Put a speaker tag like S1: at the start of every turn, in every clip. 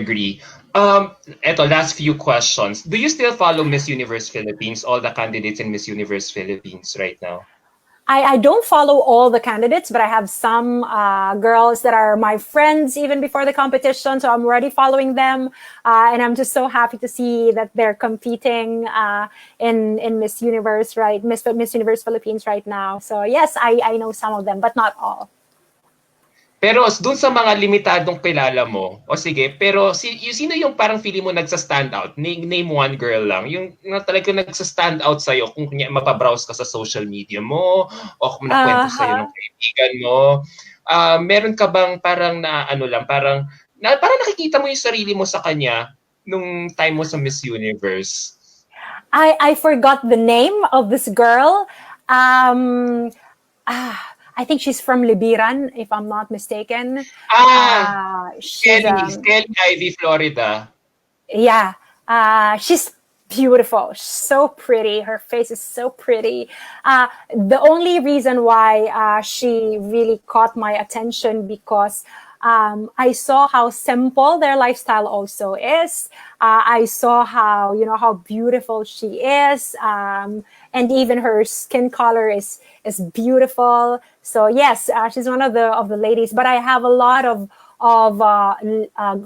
S1: agree. Eto, last few questions. Do you still follow Miss Universe Philippines, all the candidates in Miss Universe Philippines right now?
S2: I don't follow all the candidates, but I have some girls that are my friends even before the competition. So I'm already following them. And I'm just so happy to see that they're competing in Miss Universe, right? Miss Universe Philippines right now. So yes, I know some of them, but not all.
S1: Pero dun sa mga limitadong kilala mo, o sige, pero sino yung parang feeling mo nagsa-stand out? Name one girl lang. Yung na talagang nagsa-stand out sa'yo kung mapabrowse ka sa social media mo o kung nakwento sa'yo ng
S2: Uh-huh.
S1: kaibigan mo. Meron ka bang parang na ano lang, parang nakikita mo yung sarili mo sa kanya nung time mo sa Miss Universe?
S2: I forgot the name of this girl. Um, I think she's from Libiran, if I'm not mistaken.
S1: Ah,
S2: She's
S1: Skelly Ivy, Florida.
S2: Yeah, she's beautiful, so pretty. Her face is so pretty. The only reason why she really caught my attention because I saw how simple their lifestyle also is. I saw how how beautiful she is, and even her skin color is beautiful. So yes, she's one of the ladies. But I have a lot of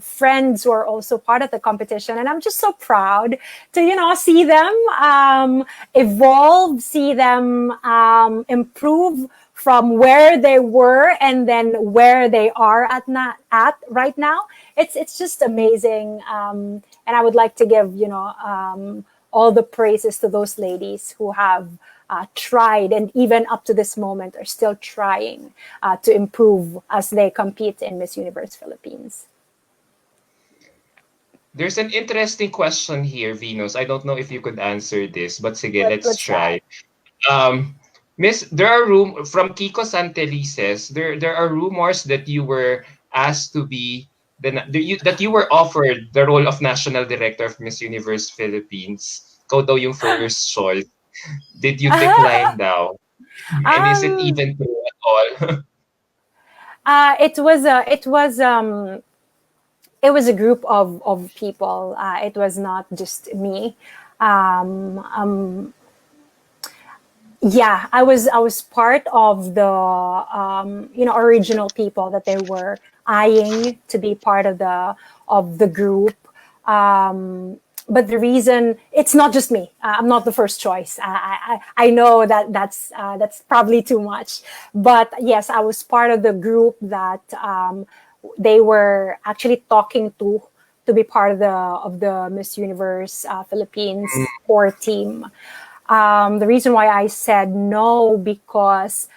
S2: friends who are also part of the competition, and I'm just so proud to see them evolve, see them improve from where they were and then where they are at right now. It's just amazing, and I would like to give all the praises to those ladies who have tried, and even up to this moment are still trying to improve as they compete in Miss Universe Philippines.
S1: There's an interesting question here, Venus. I don't know if you could answer this, but sige, let's
S2: What's
S1: try.
S2: that?
S1: Um, Miss, there are from Kiko Santelices. There are rumors that you were asked to be that you were offered the role of national director of Miss Universe Philippines. Ikaw daw yung first choice. Did you decline daw? And is it
S2: um,
S1: even true at all?
S2: it was a group of people. It was not just me. Um, um, yeah, I was part of the original people that they were eyeing to be part of the group. But the reason it's not just me. I'm not the first choice. I know that's probably too much, but yes, I was part of the group that they were actually talking to be part of the Miss Universe Philippines core team. The reason why I said no because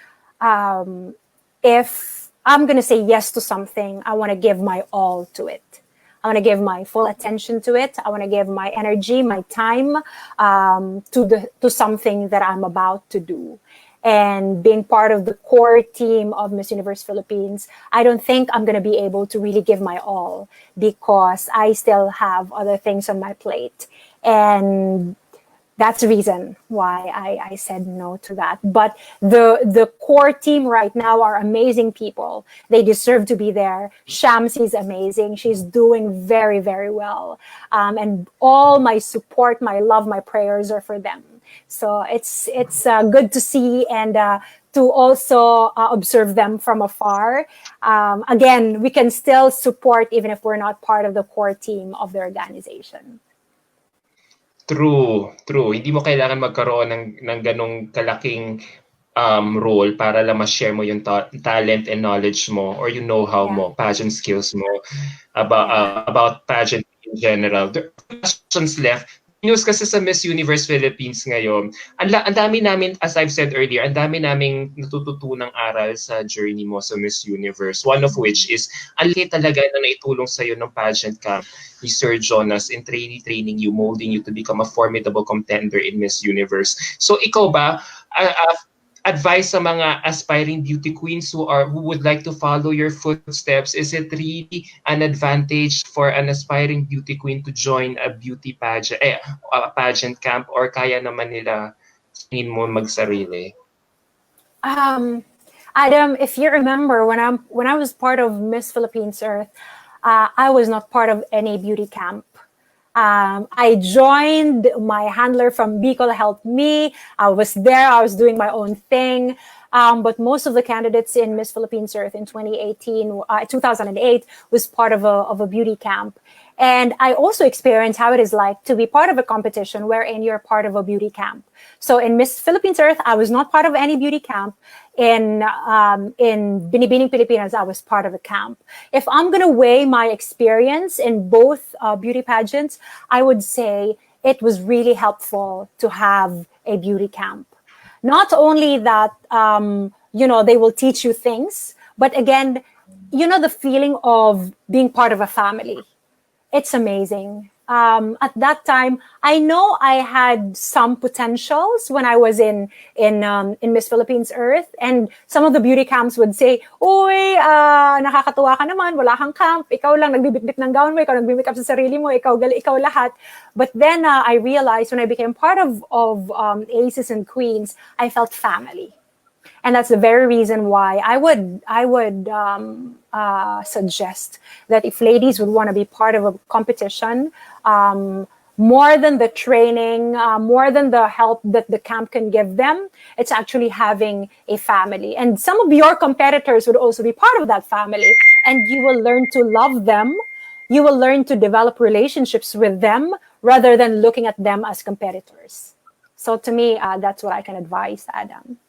S2: if I'm gonna say yes to something, I want to give my all to it. I want to give my full attention to it. I want to give my energy, my time to something that I'm about to do. And being part of the core team of Miss Universe Philippines, I don't think I'm going to be able to really give my all because I still have other things on my plate. And that's the reason why I said no to that. But the core team right now are amazing people. They deserve to be there. Shamsi is amazing. She's doing very, very well. And all my support, my love, my prayers are for them. So it's good to see and to also observe them from afar. Again, we can still support even if we're not part of the core team of the organization.
S1: True, true. Hindi mo kailangan magkaroon ng ganong kalaking role para lang ma-share mo yung talent and knowledge mo or yung know-how
S2: Yeah,
S1: mo, pageant skills mo
S2: yeah.
S1: about pageant in general. There are questions left. News kasi sa Miss Universe Philippines ngayon, ang dami namin, as I've said earlier, ang dami naming natututunang aral sa journey mo sa Miss Universe. One of which is, ang laki talaga na naitulong sa'yo ng pageant camp ni Sir Jonas in training you, molding you to become a formidable contender in Miss Universe. So ikaw ba, advice sa mga aspiring beauty queens who would like to follow your footsteps, is it really an advantage for an aspiring beauty queen to join a beauty pageant, a pageant camp, or kaya naman nila mo magsarili?
S2: Um, Adam, if you remember when I was part of Miss Philippines Earth, I was not part of any beauty camp. I joined, my handler from Bicol helped me. I was there, I was doing my own thing. But most of the candidates in Miss Philippines Earth in 2008 was part of a beauty camp. And I also experienced how it is like to be part of a competition wherein you're part of a beauty camp. So in Miss Philippines Earth, I was not part of any beauty camp. In Binibining Pilipinas, I was part of a camp. If I'm going to weigh my experience in both beauty pageants, I would say it was really helpful to have a beauty camp. Not only that, they will teach you things, but again, the feeling of being part of a family. It's amazing. At that time, I know I had some potentials when I was in Miss Philippines Earth, and some of the beauty camps would say, "Uy, nakakatuwa ka naman, wala kang camp, ikaw lang nagbibitbit ng gown mo, ikaw nagbibigay up sa sarili mo, ikaw lahat." But then I realized when I became part of Aces and Queens, I felt family. And that's the very reason why I would suggest that if ladies would want to be part of a competition, more than the training, more than the help that the camp can give them, it's actually having a family. And some of your competitors would also be part of that family, and you will learn to love them. You will learn to develop relationships with them rather than looking at them as competitors. So to me, that's what I can advise, Adam.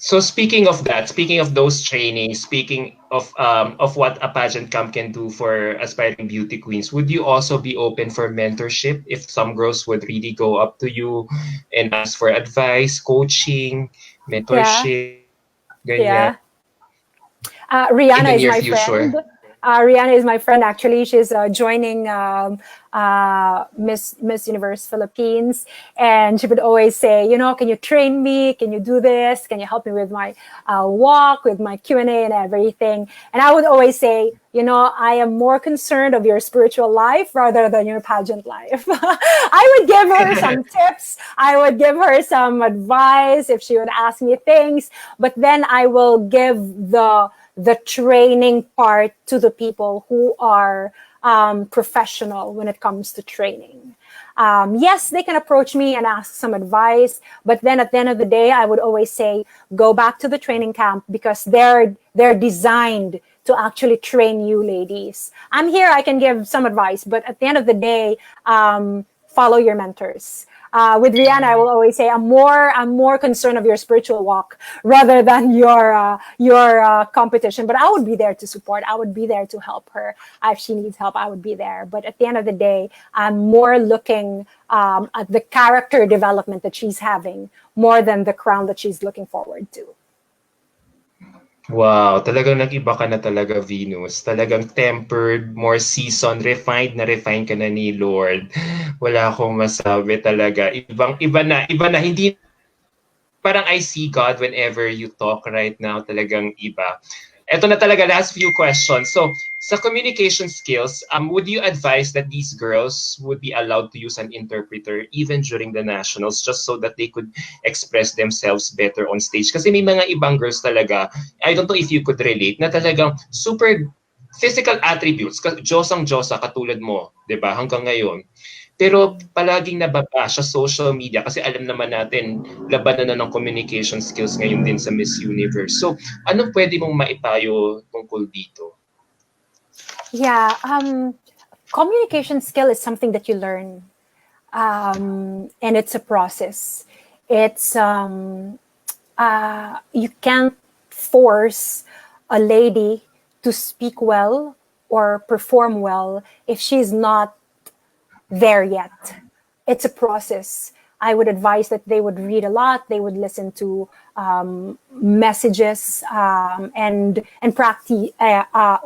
S1: So speaking of that, speaking of those trainings, speaking of what a pageant camp can do for aspiring beauty queens, would you also be open for mentorship if some girls would really go up to you and ask for advice, coaching,
S2: Yeah,
S1: mentorship, ganyan,
S2: yeah.
S1: in the
S2: Rihanna is
S1: near
S2: my friend.
S1: future?
S2: Rihanna is my friend. Actually, she's joining Miss Universe Philippines, and she would always say, can you train me? Can you do this? Can you help me with my walk, with my Q&A and everything? And I would always say, I am more concerned of your spiritual life rather than your pageant life. I would give her some tips. I would give her some advice if she would ask me things, but then I will give the training part to the people who are professional when it comes to training. Yes, they can approach me and ask some advice, but then at the end of the day, I would always say, go back to the training camp because they're designed to actually train you ladies. I'm here, I can give some advice, but at the end of the day, follow your mentors. With Rihanna, I will always say I'm more concerned of your spiritual walk rather than your competition. But I would be there to support. I would be there to help her. If she needs help, I would be there. But at the end of the day, I'm more looking at the character development that she's having more than the crown that she's looking forward to.
S1: Wow, talagang nag-iba ka na talaga, Venus. Talagang tempered, more seasoned, refined ka na ni Lord. Wala akong masabi talaga. Iba na, hindi, parang I see God whenever you talk right now, talagang iba. Ito na talaga, last few questions. So, sa communication skills, would you advise that these girls would be allowed to use an interpreter even during the nationals just so that they could express themselves better on stage? Kasi may mga ibang girls talaga, I don't know if you could relate, na talagang super physical attributes, Diyosang Diyosa katulad mo, 'di ba? Hanggang ngayon. Pero palaging nababa sa social media kasi alam naman natin labanan na ng communication skills ngayon din sa Miss Universe. So, anong pwede mong maipayo tungkol dito?
S2: Yeah, communication skill is something that you learn, and it's a process. It's you can't force a lady to speak well or perform well if she's not there yet. It's a process. I would advise that they would read a lot. They would listen to messages and practice.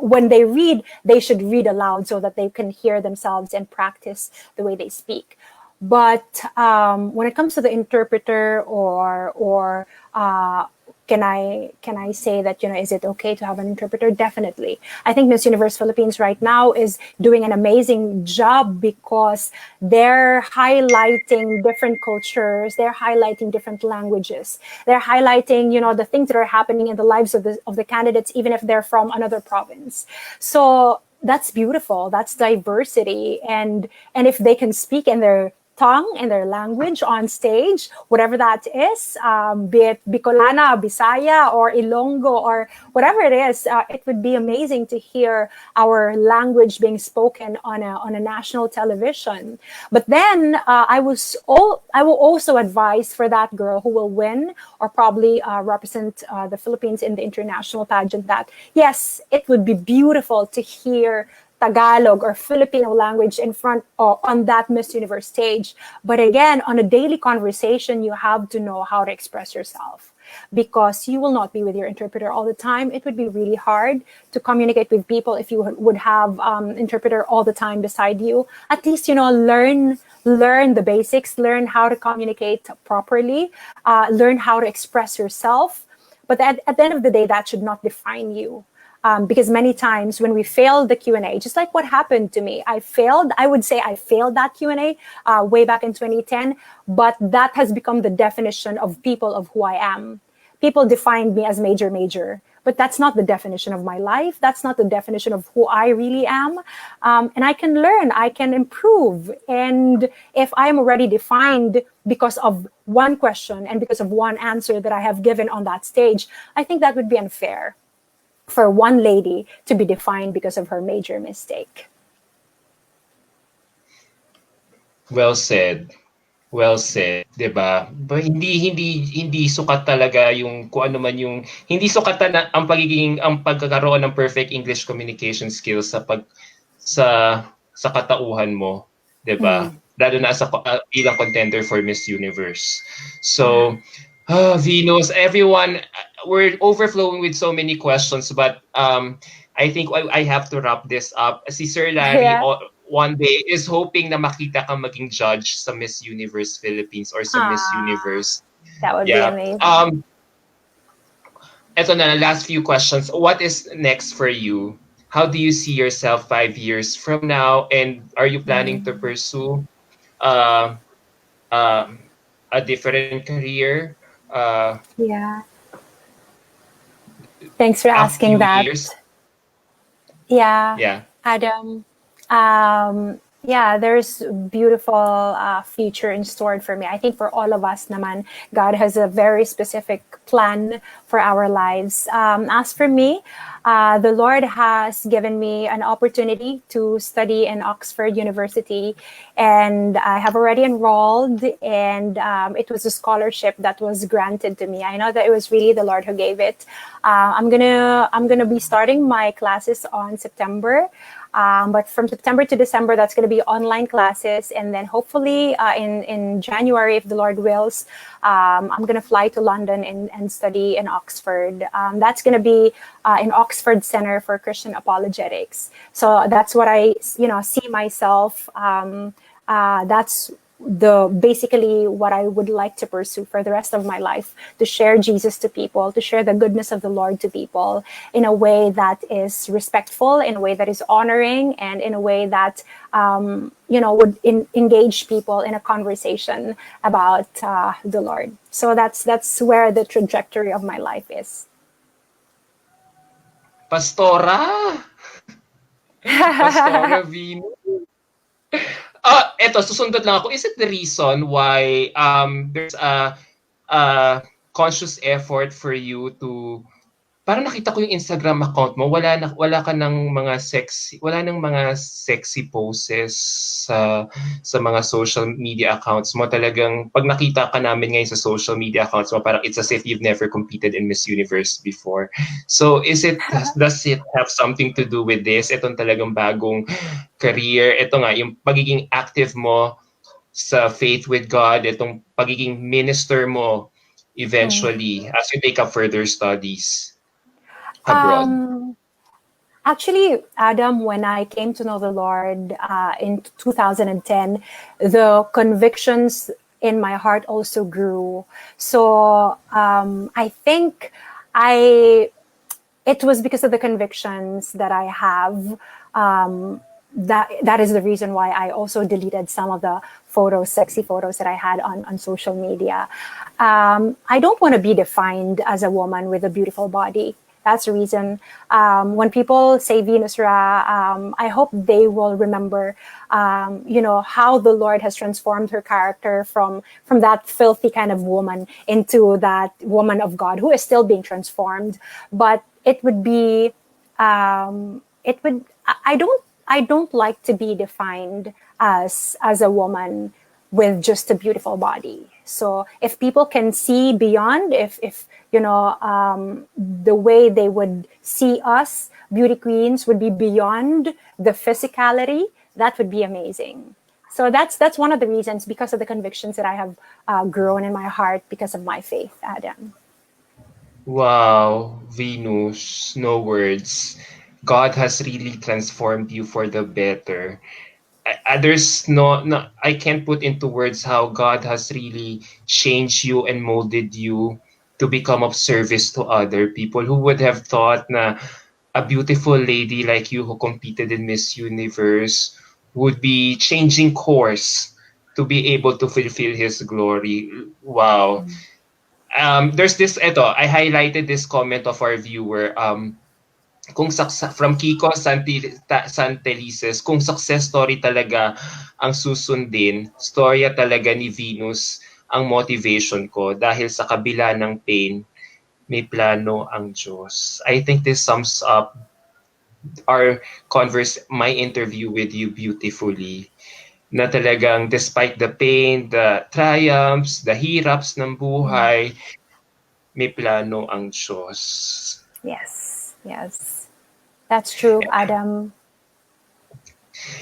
S2: When they read, they should read aloud so that they can hear themselves and practice the way they speak. But when it comes to the interpreter or can I say that, is it okay to have an interpreter? Definitely. I think Miss Universe Philippines right now is doing an amazing job because they're highlighting different cultures, they're highlighting different languages, they're highlighting, the things that are happening in the lives of the candidates, even if they're from another province. So that's beautiful. That's diversity. And if they can speak in their tongue and their language on stage, whatever that is, be it Bicolana, Bisaya, or Ilonggo, or whatever it is, it would be amazing to hear our language being spoken on a national television. But then I will also advise for that girl who will win or probably represent the Philippines in the international pageant that, yes, it would be beautiful to hear Tagalog or Filipino language in front or on that Miss Universe stage. But again, on a daily conversation, you have to know how to express yourself because you will not be with your interpreter all the time. It would be really hard to communicate with people if you would have interpreter all the time beside you. At least, learn the basics, learn how to communicate properly, learn how to express yourself. But at the end of the day, that should not define you. Because many times when we fail the Q&A, just like what happened to me, I would say I failed that Q&A way back in 2010, but that has become the definition of people of who I am. People defined me as major, but that's not the definition of my life. That's not the definition of who I really am. And I can learn, I can improve. And if I'm already defined because of one question and because of one answer that I have given on that stage, I think that would be unfair for one lady to be defined because of her major mistake.
S1: Well said. Well said, 'di ba? Hindi sukat talaga yung kung ano man yung hindi sukat na ang pagkakaroon ng perfect English communication skills sa katauhan mo, 'di ba? Lalo na bilang contender for Miss Universe. So, Venus, everyone, we're overflowing with so many questions, but I think I have to wrap this up. Si Sir Larry,
S2: Yeah.
S1: one day is hoping na makita kang maging judge sa Miss Universe Philippines or sa Miss Universe.
S2: That would be
S1: Yeah.
S2: amazing.
S1: Ito na, last few questions. What is next for you? How do you see yourself 5 years from now? And are you planning to pursue uh, uh, a different career
S2: Yeah. Thanks for
S1: a
S2: asking
S1: few
S2: that.
S1: years?
S2: Yeah,
S1: Yeah.
S2: Adam. Yeah, there's beautiful future in store for me. I think for all of us, naman, God has a very specific plan for our lives. As for me, the Lord has given me an opportunity to study in Oxford University, and I have already enrolled. And it was a scholarship that was granted to me. I know that it was really the Lord who gave it. I'm gonna be starting my classes on September. But from September to December, that's going to be online classes. And then hopefully in January, if the Lord wills, I'm going to fly to London and study in Oxford. That's going to be in Oxford Center for Christian Apologetics. So that's what I, see myself. That's basically what I would like to pursue for the rest of my life, to share Jesus to people, to share the goodness of the Lord to people in a way that is respectful, in a way that is honoring, and in a way that would engage people in a conversation about the Lord. So that's where the trajectory of my life is.
S1: Pastora! Pastora Venus. Eto, susundot lang ako. Is it the reason why there's a conscious effort for you to parang nakita ko yung Instagram account mo, wala ka ng mga sexy poses sa mga social media accounts mo. Talagang pag nakita ka namin ngayon sa social media accounts mo, parang it's as if you've never competed in Miss Universe before. So does it have something to do with this? Itong talagang bagong career, ito nga yung pagiging active mo sa faith with God, itong pagiging minister mo eventually as you take up further studies abroad?
S2: Actually, Adam, when I came to know the Lord in 2010, the convictions in my heart also grew. So I think I it was because of the convictions that I have. That is the reason why I also deleted some of the photos, sexy photos that I had on social media. I don't want to be defined as a woman with a beautiful body. That's the reason. When people say Venus Ra, I hope they will remember, how the Lord has transformed her character from that filthy kind of woman into that woman of God who is still being transformed. But it would be, it would. I don't like to be defined as a woman with just a beautiful body. So if people can see beyond, if the way they would see us, beauty queens, would be beyond the physicality, that would be amazing. So that's one of the reasons, because of the convictions that I have grown in my heart because of my faith, Adam.
S1: Wow, Venus, no words. God has really transformed you for the better. There's no, I can't put into words how God has really changed you and molded you to become of service to other people. Who would have thought na a beautiful lady like you who competed in Miss Universe would be changing course to be able to fulfill his glory. Wow. There's this, I highlighted this comment of our viewer. Kung from Kiko Santelices, kung success story talaga ang susundin, storya talaga ni Venus ang motivation ko dahil sa kabila ng pain, may plano ang Diyos. I think this sums up my interview with you beautifully. Na talagang despite the pain, the triumphs, the hiraps ng buhay, may plano ang Diyos.
S2: Yes, yes, that's true, Adam.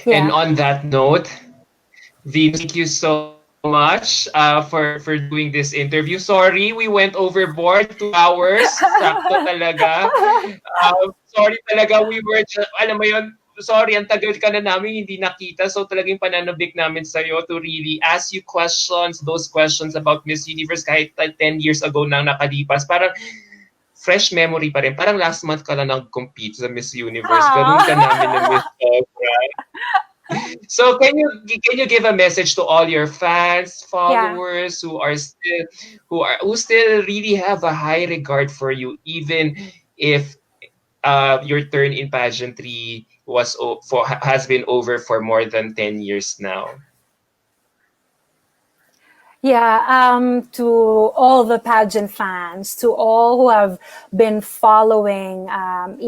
S1: And
S2: Yeah.
S1: on that note, Venus, thank you so much for doing this interview. Sorry, we went overboard 2 hours. Sakto talaga. Sorry talaga, we were just, alam mo yun, sorry, ang tagal ka na namin hindi nakita. So talagang pananabik namin sa'yo to really ask you questions, those questions about Miss Universe kahit 10 years ago nang nakalipas. Parang fresh memory pa rin. Parang last month ka lang nag-compete sa Miss Universe. Ganun ka namin na Miss So can you give a message to all your fans,
S2: Yeah.
S1: followers who still really have a high regard for you, even if your turn in pageantry has been over for more than 10 years now?
S2: Yeah, to all the pageant fans, to all who have been following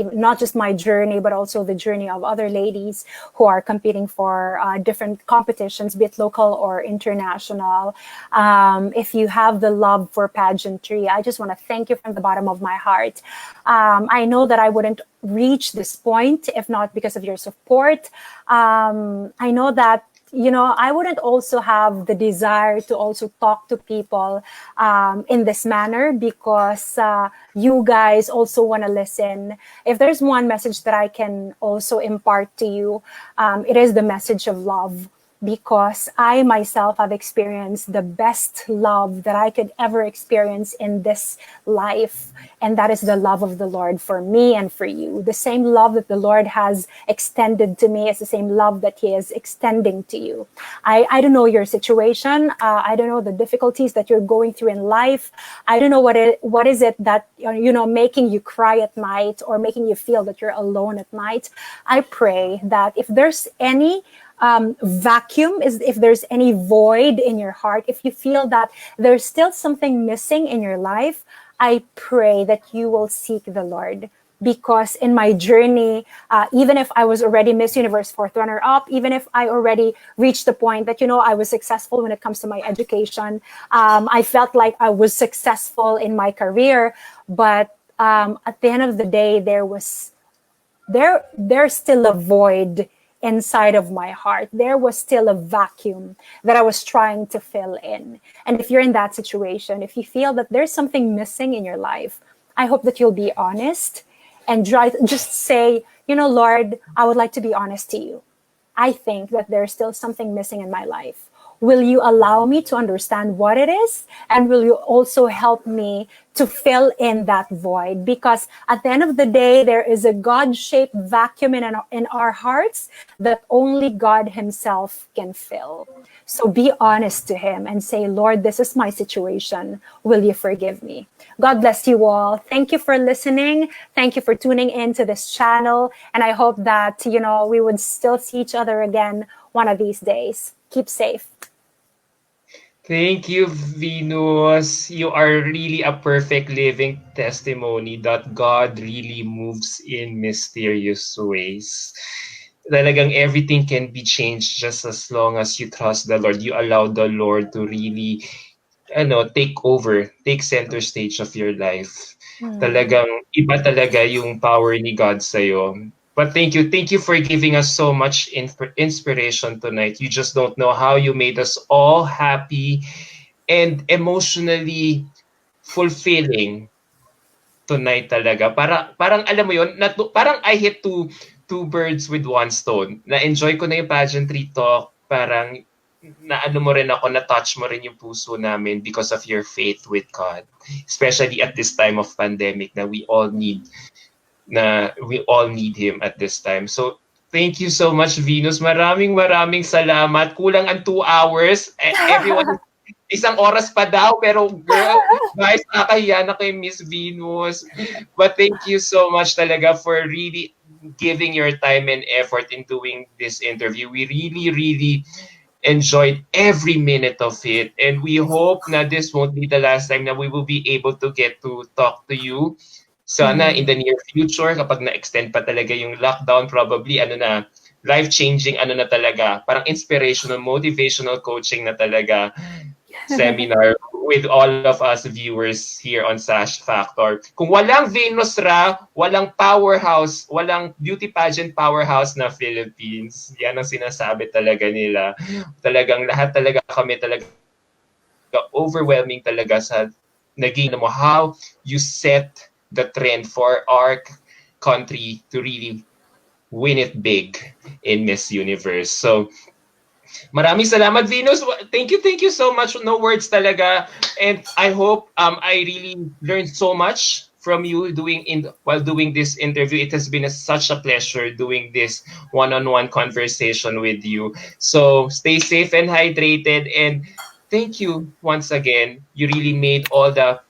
S2: not just my journey, but also the journey of other ladies who are competing for different competitions, be it local or international. If you have the love for pageantry, I just want to thank you from the bottom of my heart. I know that I wouldn't reach this point if not because of your support. I know that I wouldn't also have the desire to also talk to people in this manner because you guys also want to listen. If there's one message that I can also impart to you, it is the message of love. Because I myself have experienced the best love that I could ever experience in this life. And that is the love of the Lord for me and for you. The same love that the Lord has extended to me is the same love that He is extending to you. I don't know your situation. I don't know the difficulties that you're going through in life. I don't know what is it that, making you cry at night or making you feel that you're alone at night. I pray that if there's any vacuum, is if there's any void in your heart, if you feel that there's still something missing in your life, I pray that you will seek the Lord. Because in my journey, even if I was already Miss Universe fourth runner up, even if I already reached the point that I was successful when it comes to my education, I felt like I was successful in my career, but at the end of the day, there's still a void inside of my heart. There was still a vacuum that I was trying to fill in. And if you're in that situation, if you feel that there's something missing in your life, I hope that you'll be honest and just say, Lord, I would like to be honest to you. I think that there's still something missing in my life. will you allow me to understand what it is? And will you also help me to fill in that void? Because at the end of the day, there is a God-shaped vacuum in our hearts that only God himself can fill. So be honest to him and say, Lord, this is my situation. Will you forgive me? God bless you all. Thank you for listening. Thank you for tuning in to this channel. And I hope that, we would still see each other again one of these days. Keep safe.
S1: Thank you, Venus. You are really a perfect living testimony that God really moves in mysterious ways. Talagang everything can be changed just as long as you trust the Lord. You allow the Lord to really take over, take center stage of your life. Talagang iba talaga yung power ni God sa'yo. But thank you for giving us so much inspiration tonight. You just don't know how you made us all happy and emotionally fulfilling tonight talaga. Parang alam mo yun, parang I hit two birds with one stone. Na-enjoy ko na yung pageantry talk, parang na mo rin ako, na-touch mo rin yung puso namin because of your faith with God. Especially at this time of pandemic na we all need Him at this time. So, thank you so much, Venus. Maraming salamat. Kulang ang 2 hours. Everyone, isang oras pa daw. Pero girl, guys, nakahiya na kay Miss Venus. But thank you so much talaga for really giving your time and effort in doing this interview. We really enjoyed every minute of it. And we hope na this won't be the last time na we will be able to get to talk to you. Sana in the near future, kapag na-extend pa talaga yung lockdown, probably life-changing na talaga, parang inspirational, motivational coaching na talaga seminar with all of us viewers here on Sash Factor. Kung walang Venus Ra, walang powerhouse, walang beauty pageant powerhouse na Philippines. Yan ang sinasabi talaga nila. Talagang lahat talaga kami talaga overwhelming talaga sa naging mo how you set the trend for our country to really win it big in Miss Universe. So, maraming salamat, Venus. Thank you so much. No words talaga. And I hope I really learned so much from you while doing this interview. It has been such a pleasure doing this one-on-one conversation with you. So stay safe and hydrated. And thank you once again. You really made all the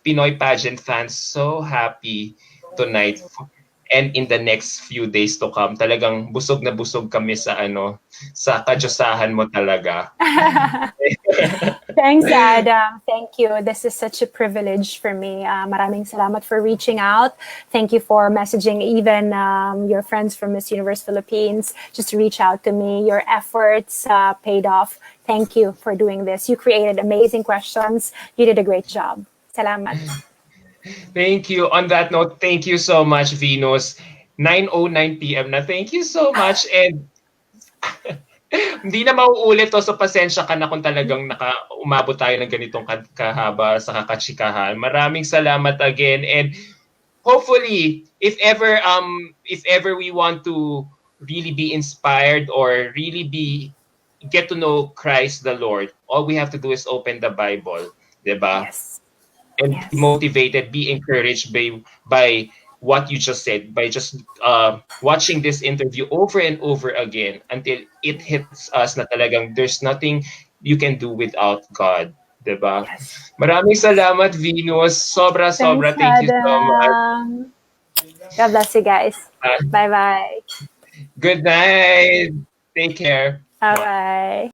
S1: Pinoy pageant fans so happy tonight. And in the next few days to come, talagang busog na busog kami sa kadyosahan mo talaga.
S2: Thanks, Adam. Thank you. This is such a privilege for me. Maraming salamat for reaching out. Thank you for messaging even your friends from Miss Universe Philippines just to reach out to me. Your efforts paid off. Thank you for doing this. You created amazing questions. You did a great job. Salamat.
S1: Thank you. On that note, thank you so much, Venus. 9:09 p.m. na. Thank you so much. And hindi na mauulit to, so pasensya ka na kung talagang umabot tayo ng ganitong kahaba sa kakachikahan. Maraming salamat again. And hopefully, if ever we want to really be inspired or really get to know Christ the Lord, all we have to do is open the Bible, 'di ba?
S2: Yes.
S1: And be motivated, be encouraged by what you just said, by just watching this interview over and over again until it hits us na talagang there's nothing you can do without God. Diba?
S2: Yes.
S1: Maraming salamat, Venus. Sobra.
S2: Thanks,
S1: Thank you so much.
S2: God bless you guys. Bye-bye.
S1: Good night. Take care.
S2: Bye-bye.